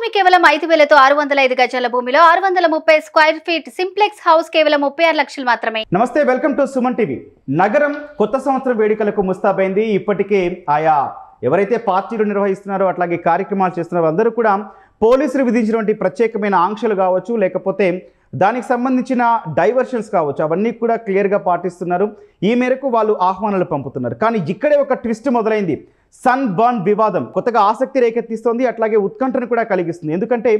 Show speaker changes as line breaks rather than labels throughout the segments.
భూమి కేవలం 5,000తో 605 గజాల భూమిలో 630 స్క్వేర్ ఫీట్ సింప్లెక్స్ హౌస్ కేవలం 36 లక్షలు మాత్రమే.
నమస్తే, వెల్కమ్ టు సుమన్ టీవీ. నగరం కొత్త సంవత్సరం వేడుకలకు ముస్తాబైంది. ఇప్పటికే ఆయా ఎవరైతే పార్టీలు నిర్వహిస్తున్నారో అట్లాగే కార్యక్రమాలు చేస్తున్నారో అందరూ కూడా పోలీసులు విధించినటువంటి ప్రత్యేకమైన ఆంక్షలు కావచ్చు, లేకపోతే దానికి సంబంధించిన డైవర్షన్స్ కావచ్చు, అవన్నీ కూడా క్లియర్గా పాటిస్తున్నారు. ఈ మేరకు వాళ్ళు ఆహ్వానాలు పంపుతున్నారు. కానీ ఇక్కడే ఒక ట్విస్ట్ మొదలైంది. సన్ బర్న్ వివాదం కొత్తగా ఆసక్తి రేకెత్తిస్తోంది, అట్లాగే ఉత్కంఠను కూడా కలిగిస్తుంది. ఎందుకంటే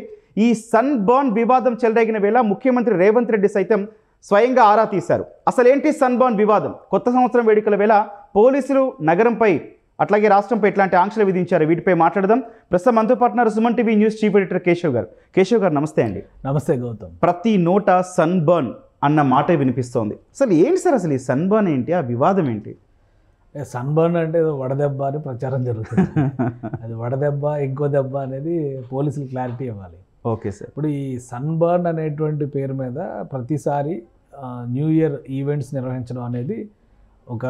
ఈ సన్ బర్న్ వివాదం చెలరేగిన వేళ ముఖ్యమంత్రి రేవంత్ రెడ్డి సైతం స్వయంగా ఆరా తీశారు. అసలేంటి సన్ బర్న్ వివాదం? కొత్త సంవత్సరం వేడుకల వేళ పోలీసులు నగరంపై అట్లాగే రాష్ట్రంపై ఎట్లాంటి ఆంక్షలు విధించారు? వీటిపై మాట్లాడదాం. ప్రస్తుతం మనతో పాటున్నారు Suman TV news chief editor Keshav గారు. కేశవ్ గారు నమస్తే అండి.
నమస్తే గౌతమ్.
ప్రతి నోట సన్ బర్న్ అన్న మాట వినిపిస్తోంది. అసలు ఏంటి సార్, అసలు ఈ సన్ బర్న్ ఏంటి, ఆ వివాదం ఏంటి?
సన్ బర్న్ అంటే వడదెబ్బ అని ప్రచారం జరుగుతుంది. అది వడదెబ్బ ఇంకో దెబ్బ అనేది పోలీసులు క్లారిటీ ఇవ్వాలి.
Okay sir.
ఇప్పుడు ఈ సన్ బర్న్ అనేటువంటి పేరు మీద ప్రతిసారి న్యూ ఇయర్ ఈవెంట్స్ నిర్వహించడం అనేది ఒక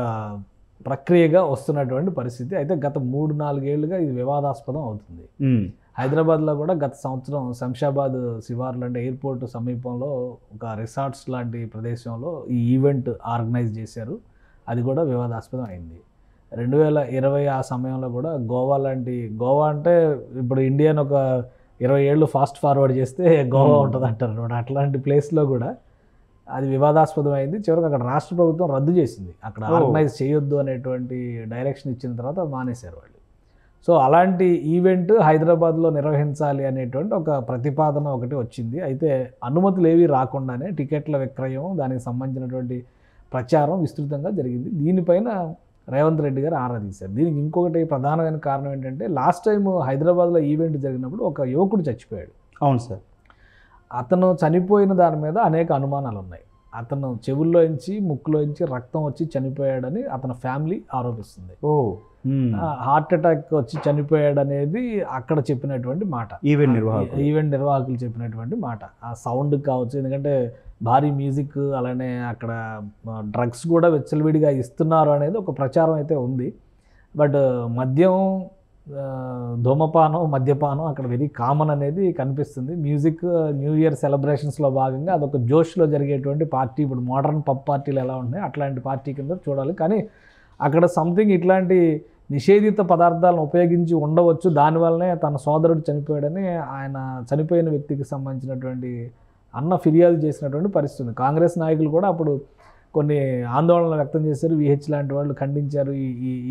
ప్రక్రియగా వస్తున్నటువంటి పరిస్థితి. అయితే గత 3-4 ఏళ్ళుగా ఇది వివాదాస్పదం అవుతుంది. హైదరాబాద్లో కూడా గత సంవత్సరం శంషాబాద్ శివార్లు అంటే ఎయిర్పోర్ట్ సమీపంలో ఒక రిసార్ట్స్ లాంటి ప్రదేశంలో ఈ ఈవెంట్ ఆర్గనైజ్ చేశారు. అది కూడా వివాదాస్పదం అయింది. 2020 ఆ సమయంలో కూడా గోవా అంటే ఇప్పుడు ఇండియాని ఒక 20 ఏళ్ళు ఫాస్ట్ ఫార్వర్డ్ చేస్తే గోవా ఉంటుంది అంటారు అనమాట. అట్లాంటి ప్లేస్లో కూడా అది వివాదాస్పదం అయింది. చివరికి అక్కడ రాష్ట్ర ప్రభుత్వం రద్దు చేసింది. అక్కడ ఆర్గనైజ్ చేయొద్దు అనేటువంటి డైరెక్షన్ ఇచ్చిన తర్వాత మానేశారు వాళ్ళు. సో అలాంటి ఈవెంట్ హైదరాబాద్లో నిర్వహించాలి అనేటువంటి ఒక ప్రతిపాదన ఒకటి వచ్చింది. అయితే అనుమతులు ఏవి రాకుండానే టికెట్ల విక్రయం, దానికి సంబంధించినటువంటి ప్రచారం విస్తృతంగా జరిగింది. దీనిపైన రేవంత్ రెడ్డి గారు ఆరా తీశారు. దీనికి ఇంకొకటి ప్రధానమైన కారణం ఏంటంటే లాస్ట్ టైం హైదరాబాద్లో ఈవెంట్ జరిగినప్పుడు ఒక యువకుడు చచ్చిపోయాడు.
అవును సార్.
అతను చనిపోయిన దాని మీద అనేక అనుమానాలు ఉన్నాయి. అతను చెవుల్లోంచి ముక్కులోంచి రక్తం వచ్చి చనిపోయాడని అతని ఫ్యామిలీ ఆరోపిస్తుంది. హార్ట్ అటాక్ వచ్చి చనిపోయాడు అనేది అక్కడ చెప్పినటువంటి మాట, ఈవెంట్ నిర్వాహకులు చెప్పినటువంటి మాట. ఆ సౌండ్ కావచ్చు, ఎందుకంటే భారీ మ్యూజిక్, అలానే అక్కడ డ్రగ్స్ కూడా విచ్చలవిడిగా ఇస్తున్నారు అనేది ఒక ప్రచారం అయితే ఉంది. బట్ మద్యం, ధూమపానం, మద్యపానం అక్కడ వెరీ కామన్ అనేది కనిపిస్తుంది. మ్యూజిక్ న్యూ ఇయర్ సెలబ్రేషన్స్లో భాగంగా అదొక జోష్లో జరిగేటువంటి పార్టీ. ఇప్పుడు మోడర్న్ పబ్ పార్టీలు ఎలా ఉన్నాయి అట్లాంటి పార్టీ కింద చూడాలి. కానీ అక్కడ సంథింగ్ ఇట్లాంటి నిషేధిత పదార్థాలను ఉపయోగించి ఉండవచ్చు. దానివల్లనే తన సోదరుడు చనిపోయాడని ఆయన చనిపోయిన వ్యక్తికి సంబంధించినటువంటి అన్న ఫిర్యాదు చేసినటువంటి పరిస్థితి. కాంగ్రెస్ నాయకులు కూడా అప్పుడు కొన్ని ఆందోళనలు వ్యక్తం చేశారు. విహెచ్ లాంటి వాళ్ళు ఖండించారు.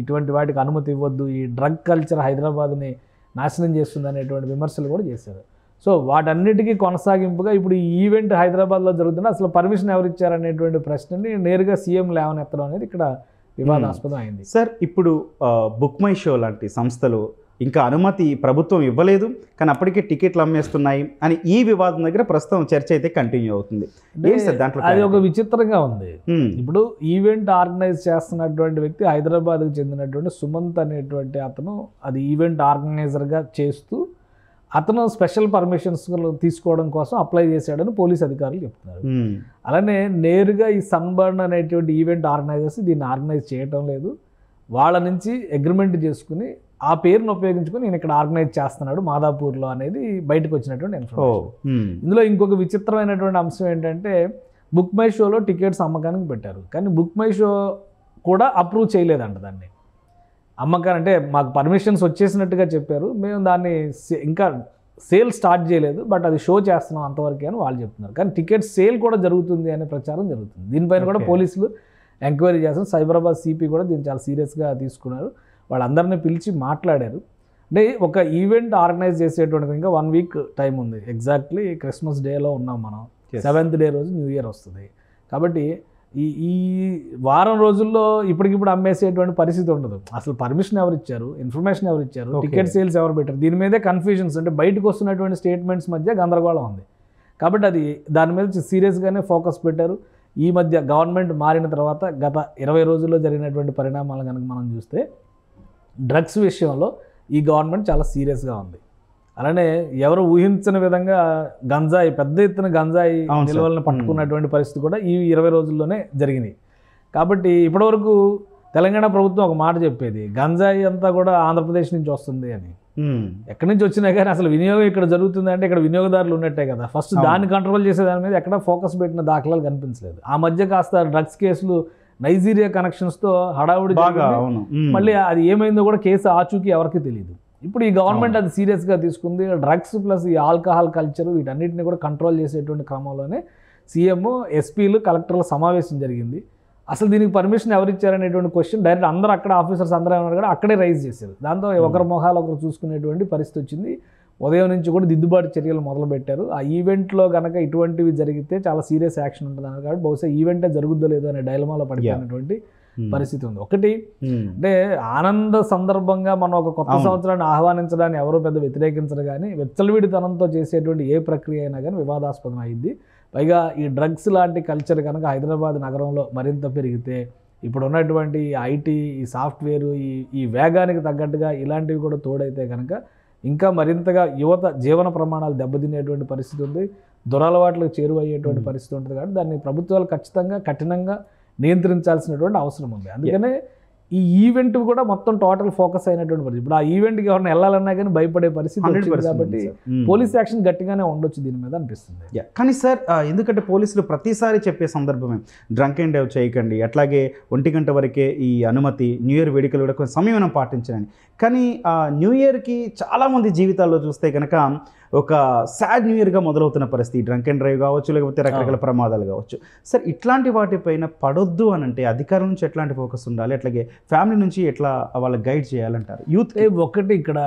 ఇటువంటి వాటికి అనుమతి ఇవ్వద్దు, ఈ డ్రగ్ కల్చర్ హైదరాబాద్ని నాశనం చేస్తుంది అనేటువంటి విమర్శలు కూడా చేశారు. సో వాటన్నిటికీ కొనసాగింపుగా ఇప్పుడు ఈ ఈవెంట్ హైదరాబాద్లో జరుగుతున్నా అసలు పర్మిషన్ ఎవరు ఇచ్చారనేటువంటి ప్రశ్నని నేరుగా సీఎం లేవనెత్తడం అనేది ఇక్కడ వివాదాస్పదం అయింది.
సార్, ఇప్పుడు బుక్ మై షో లాంటి సంస్థలు ఇంకా అనుమతి ప్రభుత్వం ఇవ్వలేదు, కానీ అప్పటికే టికెట్లు అమ్మేస్తున్నాయి అని ఈ వివాదం దగ్గర ప్రస్తుతం చర్చ అయితే కంటిన్యూ అవుతుంది. దాంట్లో
అది ఒక విచిత్రంగా ఉంది. ఇప్పుడు ఈవెంట్ ఆర్గనైజ్ చేస్తున్నటువంటి వ్యక్తి హైదరాబాద్కి చెందినటువంటి సుమంత్ అనేటువంటి అతను అది ఈవెంట్ ఆర్గనైజర్గా చేస్తూ అతను స్పెషల్ పర్మిషన్స్ తీసుకోవడం కోసం అప్లై చేశాడని పోలీస్ అధికారులు చెప్తున్నారు. అలానే నేరుగా ఈ సన్బర్న్ అనేటువంటి ఈవెంట్ ఆర్గనైజర్స్ దీన్ని ఆర్గనైజ్ చేయటం లేదు. వాళ్ళ నుంచి అగ్రిమెంట్ చేసుకుని ఆ పేరును ఉపయోగించుకొని నేను ఇక్కడ ఆర్గనైజ్ చేస్తున్నాడు మాదాపూర్లో అనేది బయటకు వచ్చినటువంటి ఇన్ఫర్మేషన్. ఇందులో ఇంకొక విచిత్రమైనటువంటి అంశం ఏంటంటే బుక్ మై షోలో టికెట్స్ అమ్మకానికి పెట్టారు, కానీ బుక్ మై షో కూడా అప్రూవ్ చేయలేదంట దాన్ని. అమ్మకాన్ని అంటే మాకు పర్మిషన్స్ వచ్చేసినట్టుగా చెప్పారు, మేము దాన్ని ఇంకా సేల్ స్టార్ట్ చేయలేదు, బట్ అది షో చేస్తున్నాం అంతవరకే అని వాళ్ళు చెప్తున్నారు. కానీ టికెట్ సేల్ కూడా జరుగుతుంది అనే ప్రచారం జరుగుతుంది. దీనిపైన కూడా పోలీసులు ఎంక్వైరీ చేస్తారు. సైబరాబాద్ సిపి కూడా దీన్ని చాలా సీరియస్గా తీసుకున్నారు. వాళ్ళందరినీ పిలిచి మాట్లాడారు. అంటే ఒక ఈవెంట్ ఆర్గనైజ్ చేసేటువంటి ఇంకా 1 వీక్ టైం ఉంది. ఎగ్జాక్ట్లీ క్రిస్మస్ డేలో ఉన్నాం మనం. 7th డే రోజు న్యూ ఇయర్ వస్తుంది. కాబట్టి ఈ వారం రోజుల్లో ఇప్పటికిప్పుడు అమ్మేసేటువంటి పరిస్థితి ఉండదు. అసలు పర్మిషన్ ఎవరు ఇచ్చారు, ఇన్ఫర్మేషన్ ఎవరు ఇచ్చారు, టికెట్ సేల్స్ ఎవరు పెట్టారు, దీని మీదే కన్ఫ్యూజన్స్, అంటే బయటకు వస్తున్నటువంటి స్టేట్మెంట్స్ మధ్య గందరగోళం ఉంది. కాబట్టి అది దాని మీద సీరియస్గానే ఫోకస్ పెట్టారు. ఈ మధ్య గవర్నమెంట్ మారిన తర్వాత గత 20 రోజుల్లో జరిగినటువంటి పరిణామాలు కనుక మనం చూస్తే డ్రగ్స్ విషయంలో ఈ గవర్నమెంట్ చాలా సీరియస్గా ఉంది. అలానే ఎవరు ఊహించని విధంగా గంజాయి, పెద్ద ఎత్తున గంజాయి నిల్వలను పట్టుకున్నటువంటి పరిస్థితి కూడా ఈ 20 రోజుల్లోనే జరిగినాయి. కాబట్టి ఇప్పటివరకు తెలంగాణ ప్రభుత్వం ఒక మాట చెప్పేది, గంజాయి అంతా కూడా ఆంధ్రప్రదేశ్ నుంచి వస్తుంది అని. ఎక్కడి నుంచి వచ్చినా కానీ అసలు వినియోగం ఇక్కడ జరుగుతుందంటే ఇక్కడ వినియోగదారులు ఉన్నట్టే కదా. ఫస్ట్ దాన్ని కంట్రోల్ చేసే దాని మీద ఎక్కడ ఫోకస్ పెట్టిన దాఖలాలు కనిపించలేదు. ఆ మధ్య కాస్త డ్రగ్స్ కేసులు నైజీరియా కనెక్షన్స్తో హడావుడి మళ్ళీ అది ఏమైందో కూడా కేసు ఆచూకీ ఎవరికి తెలియదు. ఇప్పుడు ఈ గవర్నమెంట్ అది సీరియస్గా తీసుకుంది. డ్రగ్స్ ప్లస్ ఈ ఆల్కహాల్ కల్చర్ వీటన్నిటిని కూడా కంట్రోల్ చేసేటువంటి క్రమంలోనే సీఎం, ఎస్పీలు, కలెక్టర్ల సమావేశం జరిగింది. అసలు దీనికి పర్మిషన్ ఎవరు ఇచ్చారనేటువంటి క్వశ్చన్ డైరెక్ట్ అందరూ అక్కడ ఆఫీసర్స్ అందరూ ఏమన్నారు కూడా అక్కడే రైజ్ చేశారు. దాంతో ఒకరి మొహాలు ఒకరు చూసుకునేటువంటి పరిస్థితి వచ్చింది. ఉదయం నుంచి కూడా దిద్దుబాటు చర్యలు మొదలుపెట్టారు. ఆ ఈవెంట్లో కనుక ఇటువంటివి జరిగితే చాలా సీరియస్ యాక్షన్ ఉంటుంది అన్నారు. కాబట్టి బహుశా ఈవెంటే జరుగుద్దో లేదో అనే డైలమాలో పడిపోయినటువంటి పరిస్థితి ఉంది. ఒకటి అంటే ఆనంద సందర్భంగా మనం ఒక కొత్త సంవత్సరాన్ని ఆహ్వానించడాన్ని ఎవరో పెద్ద వ్యతిరేకించరు, కానీ విచ్చలవిడితనంతో చేసేటువంటి ఏ ప్రక్రియ అయినా కానీ వివాదాస్పదం అయింది. పైగా ఈ డ్రగ్స్ లాంటి కల్చర్ కనుక హైదరాబాద్ నగరంలో మరింత పెరిగితే ఇప్పుడు ఉన్నటువంటి ఐటీ, ఈ సాఫ్ట్వేరు, ఈ వేగానికి తగ్గట్టుగా ఇలాంటివి కూడా తోడైతే కనుక ఇంకా మరింతగా యువత జీవన ప్రమాణాలు దెబ్బతినేటువంటి పరిస్థితి ఉంది, దురలవాట్లకు చేరువయ్యేటువంటి పరిస్థితి ఉంటుంది. కాబట్టి దాన్ని ప్రభుత్వాలు ఖచ్చితంగా కఠినంగా నియంత్రించాల్సినటువంటి అవసరం ఉంది. అందుకనే ఈ ఈవెంట్ కూడా మొత్తం టోటల్ ఫోకస్ అయినటువంటి పరిస్థితి. ఇప్పుడు ఆ ఈవెంట్కి ఎవరైనా వెళ్ళాలన్నా కానీ భయపడే పరిస్థితి వచ్చింది. కాబట్టి పోలీస్ యాక్షన్ గట్టిగానే ఉండొచ్చు దీని మీద అనిపిస్తుంది.
కానీ సార్, ఎందుకంటే పోలీసులు ప్రతిసారి చెప్పే సందర్భమే డ్రంక్ అండ్ డ్రైవ్ చేయకండి, అట్లాగే 1 గంట వరకే ఈ అనుమతి, న్యూ ఇయర్ వేడుకలు కూడా కొంచెం సంయమనం పాటించండి. కానీ న్యూ ఇయర్కి చాలామంది జీవితాల్లో చూస్తే కనుక ఒక సాడ్ న్యూ ఇయర్గా మొదలవుతున్న పరిస్థితి. డ్రంక్ అండ్ డ్రైవ్ కావచ్చు, లేకపోతే రకరకాల ప్రమాదాలు కావచ్చు. సార్, ఇట్లాంటి వాటిపైన పడొద్దు అని అంటే అధికారుల నుంచి ఎట్లాంటి ఫోకస్ ఉండాలి, అట్లాగే ఫ్యామిలీ నుంచి ఎట్లా వాళ్ళకి గైడ్ చేయాలంటారు యూత్?
ఒకటి ఇక్కడ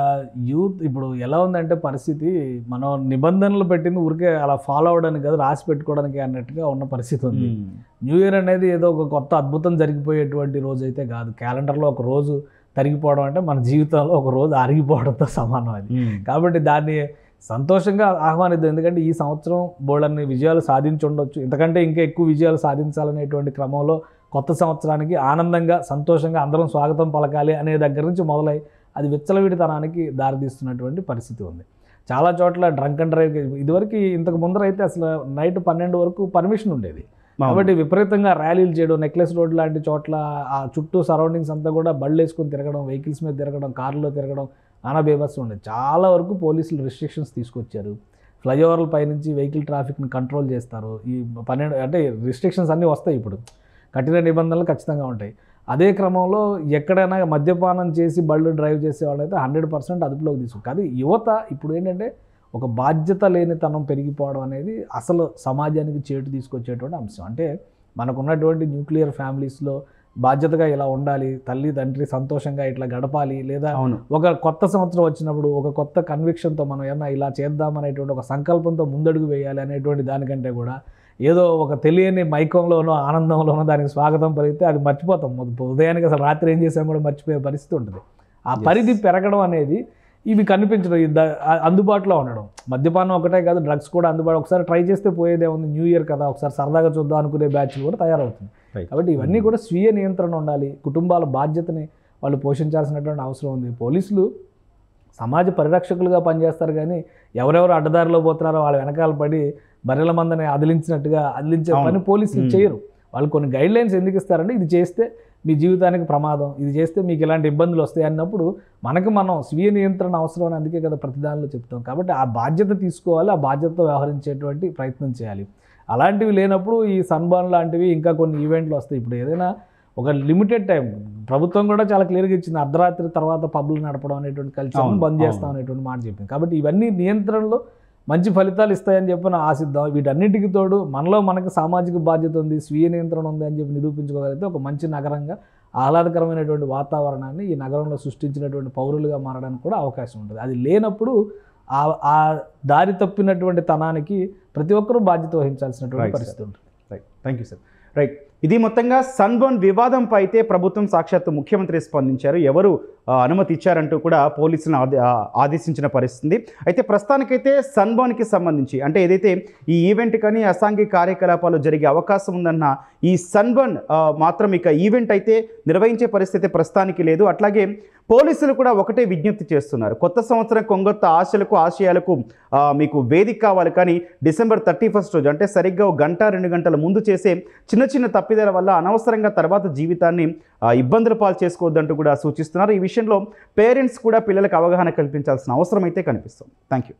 యూత్ ఇప్పుడు ఎలా ఉందంటే పరిస్థితి, మనం నిబంధనలు పెట్టింది ఊరికే అలా ఫాలో అవడానికి కాదు, రాసి పెట్టుకోవడానికి అన్నట్టుగా ఉన్న పరిస్థితి ఉంది. న్యూ ఇయర్ అనేది ఏదో ఒక కొత్త అద్భుతం జరిగిపోయేటువంటి రోజు అయితే కాదు. క్యాలెండర్లో ఒక రోజు తరిగిపోవడం అంటే మన జీవితంలో ఒక రోజు అరిగిపోవడంతో సమానం అది. కాబట్టి దాన్ని సంతోషంగా ఆహ్వానిద్దాం. ఎందుకంటే ఈ సంవత్సరం బోల్డన్ని విజయాలు సాధించి ఉండొచ్చు, ఇంతకంటే ఇంకా ఎక్కువ విజయాలు సాధించాలనేటువంటి క్రమంలో కొత్త సంవత్సరానికి ఆనందంగా సంతోషంగా అందరం స్వాగతం పలకాలి అనే దగ్గర నుంచి మొదలై అది విచ్చలవిడితనానికి దారితీస్తున్నటువంటి పరిస్థితి ఉంది. చాలా చోట్ల డ్రంక్ అండ్ డ్రైవ్ ఇదివరకు ఇంతకు ముందర అయితే అసలు నైట్ 12 వరకు పర్మిషన్ ఉండేది. కాబట్టి విపరీతంగా ర్యాలీలు చేయడం, నెక్లెస్ రోడ్ లాంటి చోట్ల ఆ చుట్టూ సరౌండింగ్స్ అంతా కూడా బళ్ళు వేసుకొని తిరగడం, వెహికల్స్ మీద తిరగడం, కార్లో తిరగడం, నానా బేబత్సం ఉండేది. చాలా వరకు పోలీసులు రిస్ట్రిక్షన్స్ తీసుకొచ్చారు. ఫ్లైఓవర్ల పైనుంచి వెహికల్ ట్రాఫిక్ని కంట్రోల్ చేస్తారు. ఈ 12 అంటే రిస్ట్రిక్షన్స్ అన్నీ వస్తాయి. ఇప్పుడు కఠిన నిబంధనలు ఖచ్చితంగా ఉంటాయి. అదే క్రమంలో ఎక్కడైనా మద్యపానం చేసి బళ్ళు డ్రైవ్ చేసే వాళ్ళైతే 100% అదుపులోకి తీసుకుంటారు. కానీ యువత ఇప్పుడు ఏంటంటే ఒక బాధ్యత లేనితనం పెరిగిపోవడం అనేది అసలు సమాజానికి చేటు తీసుకొచ్చేటువంటి అంశం. అంటే మనకున్నటువంటి న్యూక్లియర్ ఫ్యామిలీస్లో బాధ్యతగా ఇలా ఉండాలి, తల్లి తండ్రి సంతోషంగా ఇట్లా గడపాలి, లేదా ఒక కొత్త సంవత్సరం వచ్చినప్పుడు ఒక కొత్త కన్విక్షన్తో మనం ఏమన్నా ఇలా చేద్దామనేటువంటి ఒక సంకల్పంతో ముందడుగు వేయాలి అనేటువంటి దానికంటే కూడా ఏదో ఒక తెలియని మైకంలోనో ఆనందంలోనో దానికి స్వాగతం పలిగితే అది మర్చిపోతాం. ఉదయానికి అసలు రాత్రి ఏం చేసాం కూడా మర్చిపోయే పరిస్థితి ఉంటుంది. ఆ పరిధి పెరగడం అనేది ఇవి కనిపించడం, అందుబాటులో ఉండడం. మద్యపానం ఒకటే కాదు, డ్రగ్స్ కూడా అందుబాటు. ఒకసారి ట్రై చేస్తే పోయేదే ఉంది, న్యూ ఇయర్ కదా ఒకసారి సరదాగా చూద్దాం అనుకునే బ్యాచ్లు కూడా తయారవుతుంది. కాబట్టి ఇవన్నీ కూడా స్వీయ నియంత్రణ ఉండాలి. కుటుంబాల బాధ్యతని వాళ్ళు పోషించాల్సినటువంటి అవసరం ఉంది. పోలీసులు సమాజ పరిరక్షకులుగా పనిచేస్తారు, కానీ ఎవరెవరు అడ్డదారిలో పోతున్నారో వాళ్ళ వెనకాల పడి బర్రెల మందని అదిలించే పని పోలీసులు చేయరు. వాళ్ళు కొన్ని గైడ్ లైన్స్ ఎందుకు ఇస్తారంటే ఇది చేస్తే మీ జీవితానికి ప్రమాదం, ఇది చేస్తే మీకు ఇలాంటి ఇబ్బందులు వస్తాయి అన్నప్పుడు మనకు మనం స్వీయ నియంత్రణ అవసరం అని అందుకే కదా ప్రతిదానిలో చెప్తాం. కాబట్టి ఆ బాధ్యత తీసుకోవాలి, ఆ బాధ్యతతో వ్యవహరించేటువంటి ప్రయత్నం చేయాలి. అలాంటివి లేనప్పుడు ఈ సన్బాన్ లాంటివి ఇంకా కొన్ని ఈవెంట్లు వస్తాయి. ఇప్పుడు ఏదైనా ఒక లిమిటెడ్ టైం ప్రభుత్వం కూడా చాలా క్లియర్గా ఇచ్చింది, అర్ధరాత్రి తర్వాత పబ్లు నడపడం అనేటువంటి కల్చర్ని బంద్ చేస్తాం అనేటువంటి మాట చెప్పింది. కాబట్టి ఇవన్నీ నియంత్రణలో మంచి ఫలితాలు ఇస్తాయని చెప్పి ఆశిద్దాం. వీటన్నిటికి తోడు మనలో మనకు సామాజిక బాధ్యత ఉంది, స్వీయ నియంత్రణ ఉంది అని చెప్పి నిరూపించుకోగలిగితే ఒక మంచి నగరంగా ఆహ్లాదకరమైనటువంటి వాతావరణాన్ని ఈ నగరంలో సృష్టించినటువంటి పౌరులుగా మారడానికి కూడా అవకాశం ఉంటుంది. అది లేనప్పుడు ఆ దారి తప్పినటువంటి తనానికి ప్రతి ఒక్కరూ బాధ్యత వహించాల్సినటువంటి పరిస్థితి ఉంటుంది.
Right, thank you sir. Right, ఇది మొత్తంగా సన్బర్న్ వివాదంపై అయితే ప్రభుత్వం సాక్షాత్తు ముఖ్యమంత్రి స్పందించారు. ఎవరు అనుమతి ఇచ్చారంటూ కూడా పోలీసులను ఆదేశించిన పరిస్థితి. అయితే ప్రస్తుతానికైతే సన్బర్న్కి సంబంధించి అంటే ఏదైతే ఈ ఈవెంట్ కానీ అసాంఘిక కార్యకలాపాలు జరిగే అవకాశం ఉందన్న ఈ సన్బర్న్ మాత్రం ఇక ఈవెంట్ అయితే నిర్వహించే పరిస్థితి ప్రస్తుతానికి లేదు. అట్లాగే పోలీసులు కూడా ఒకటే విజ్ఞప్తి చేస్తున్నారు, కొత్త సంవత్సరం కొంగొత్త ఆశయాలకు మీకు వేదిక కావాలి, కానీ డిసెంబర్ 31 రోజు అంటే సరిగ్గా 1-2 గంటల ముందు చేసే చిన్న చిన్న తప్పిదాల వల్ల అనవసరంగా తర్వాత జీవితాన్ని ఇబ్బందుల పాలు చేసుకోవద్దంటూ కూడా సూచిస్తున్నారు. ఈ విషయంలో పేరెంట్స్ కూడా పిల్లలకు అవగాహన కల్పించాల్సిన అవసరం అయితే కనిపిస్తుంది. Thank you.